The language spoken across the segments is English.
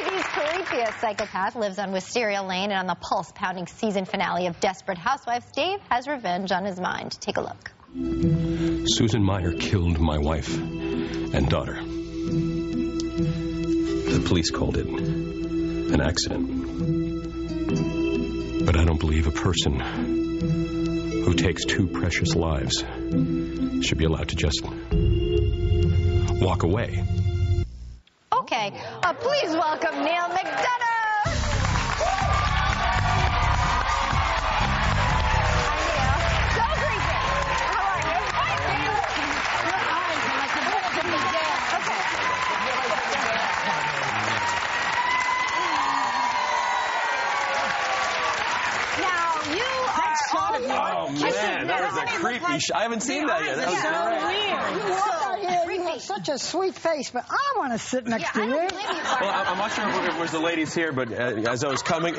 TV's creepiest psychopath lives on Wisteria Lane, and on the pulse-pounding season finale of Desperate Housewives, Dave has revenge on his mind. Take a look. Susan Meyer killed my wife and daughter. The police called it an accident. But I don't believe a person who takes two precious lives should be allowed to just walk away. Okay, please welcome Neal McDonough. Oh, man, that was a creepy shot. I haven't seen that yet. That was so weird. You walk out here, you have such a sweet face, but I want to sit next to you. Well, I'm not sure if it was the ladies here, but as I was coming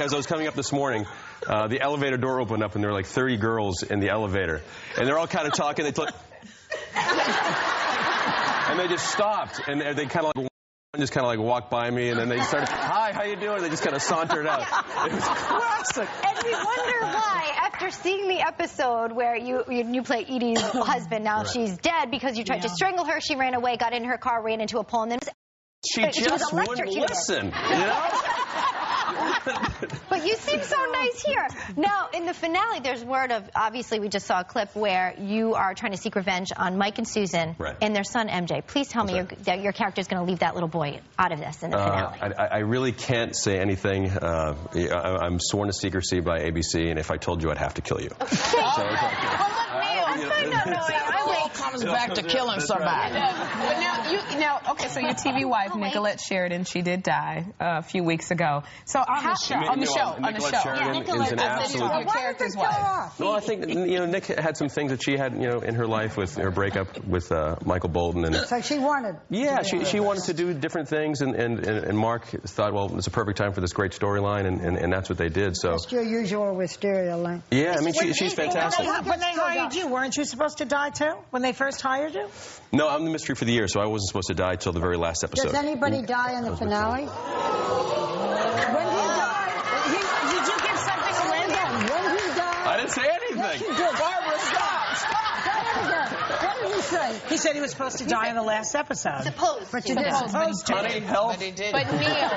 up this morning, the elevator door opened up, and there were like 30 girls in the elevator, and they're all kind of talking. And they just stopped, and they kind of like walked by me, and then they started, "Hi, how you doing?" They just kind of sauntered out. It was classic. And we wonder why, after seeing the episode where you play Edie's husband, now she's dead because you tried to strangle her, she ran away, got in her car, ran into a pole, and then she just wouldn't listen, you know? But you seem so nice here. Now, in the finale, there's word of, obviously, we just saw a clip where you are trying to seek revenge on Mike and Susan and their son, MJ. Please tell me that your character is going to leave that little boy out of this in the finale. I really can't say anything. I'm sworn to secrecy by ABC, and if I told you, I'd have to kill you. Comes back to killing somebody. But okay, so your TV wife, Nicolette Sheridan, she did die a few weeks ago. So on the show. Sheridan is an absolute. Your character's wife. Well, I think Nick had some things that she had in her life with her breakup with Michael Bolton, and so she wanted. Yeah, she wanted to do different things, and Mark thought, well, it's a perfect time for this great storyline, and that's what they did. So that's your usual Wisteria Lane. Yeah, I mean she's fantastic. When they hired you, weren't you supposed to die too? When they first hired you? No, I'm the mystery for the year, so I wasn't supposed to die till the very last episode. Does anybody die in the finale? When he died, did you give something away then? When he died, I didn't say anything. Yes, you did. Barbara, stop! What did he say? He said he was supposed to die in the last episode. Supposed. But you didn't. Honey, help. But Neal,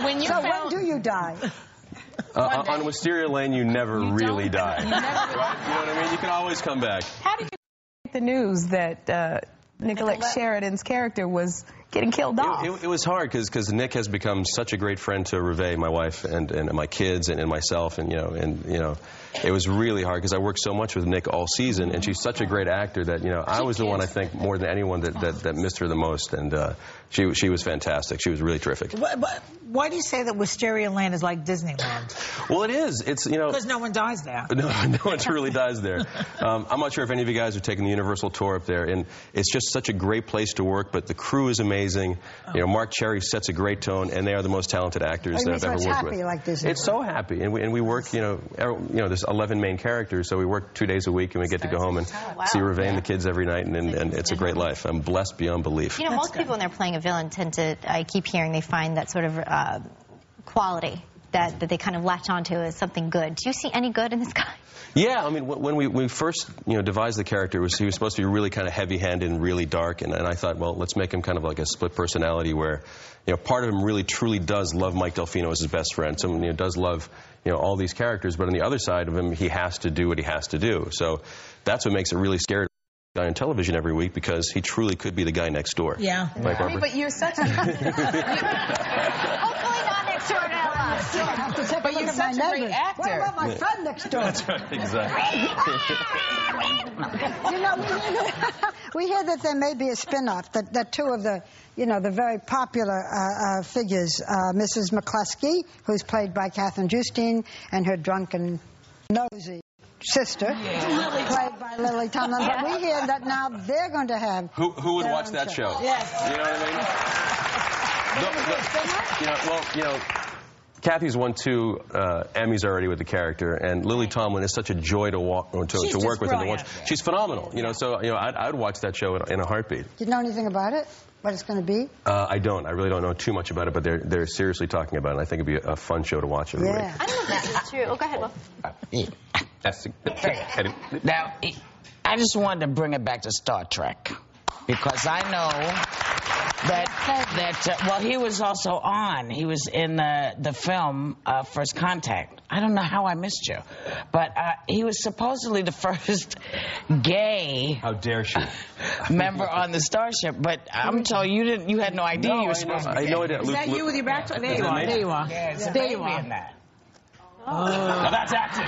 when you when do you die? On Wisteria Lane, you never really die. You know what I mean? You can always come back. How did you get the news that Nicolette Sheridan's character was getting killed off? It was hard because Nick has become such a great friend to Reve, my wife, and my kids, and myself, and it was really hard because I worked so much with Nick all season, and she's such a great actor that I was the one, I think, more than anyone that missed her the most, and she was fantastic. She was really terrific. Why do you say that Wisteria Lane is like Disneyland? Well, it is. It's because no one dies there. No one truly dies there. I'm not sure if any of you guys are taking the Universal tour up there, and it's just such a great place to work. But the crew is amazing. Mark Cherry sets a great tone, and they are the most talented actors that I've ever worked with. Like Disney. It's so happy, and we work. There's 11 main characters, so we work 2 days a week, and we get to go home and see Reve and the kids every night, and it's a great life. I'm blessed beyond belief. Most people when they're playing a villain tend to, I keep hearing, they find that sort of quality that they kind of latch onto as something good. Do you see any good in this guy? Yeah, I mean, when we first devised the character, he was supposed to be really kind of heavy-handed and really dark, and I thought, well, let's make him kind of like a split personality where part of him really truly does love Mike Delfino as his best friend. So does love all these characters, but on the other side of him, he has to do what he has to do. So that's what makes it really scary. Guy on television every week because he truly could be the guy next door. Yeah. Right, but you're such a... Hopefully not next door to Ella. But you're such a great actor. What about my friend next door? That's right, exactly. We hear that there may be a spin-off, that two of the, the very popular figures, Mrs. McCluskey, who's played by Catherine Justine, and her drunken, nosy sister, played by Lily Tomlin. But we hear that now they're going to have... Who would watch that show? Yes. You know what I mean? Kathy's won 2 Emmys already with the character, and Lily Tomlin is such a joy to work with and to watch. She's phenomenal, you know. So I'd watch that show in a heartbeat. Do you know anything about it? What it's going to be? I don't. I really don't know too much about it, but they're seriously talking about it. I think it'd be a fun show to watch. Everybody. Yeah. I don't know if this is true. Oh, go ahead, Will. Now, I just wanted to bring it back to Star Trek, because I know that well, he was also on. He was in the film First Contact. I don't know how I missed you, but he was supposedly the first gay. How dare she? Member on the starship, but I'm told you didn't. You had no idea you were supposed to be. I know it. Is that you with your back to? There you are. There you are. Yeah, There you are. In that. Oh. Now that's acting.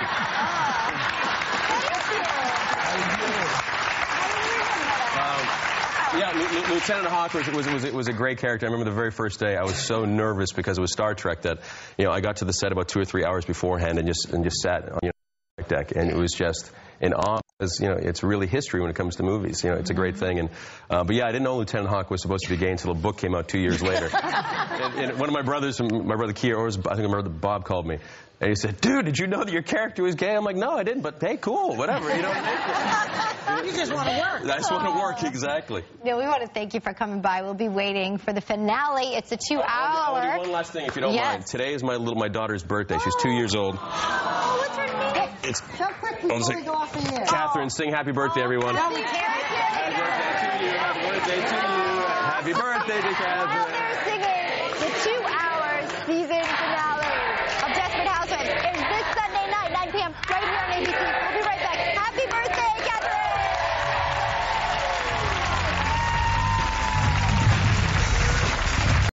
Yeah, Lieutenant Hawk was a great character. I remember the very first day I was so nervous because it was Star Trek that I got to the set about 2 or 3 hours beforehand and just sat on the deck, and it was just in awe. Because, it's really history when it comes to movies. It's a great thing. And but yeah, I didn't know Lieutenant Hawk was supposed to be gay until a book came out 2 years later. and one of my brothers, my brother Keir, or I think my brother Bob, called me. And he said, "Dude, did you know that your character was gay?" I'm like, "No, I didn't, but hey, cool, whatever." You just want to work. I just want to work, exactly. No, we want to thank you for coming by. We'll be waiting for the finale. It's a 2-hour. I'll do one last thing, if you don't mind. Today is my daughter's birthday. She's 2 years old. Oh, what's her name? It's So quick before we go off the air. Catherine, sing happy birthday, everyone. Happy Happy birthday to you. Happy birthday to you. Happy birthday to Catherine. While they're singing the 2 hours season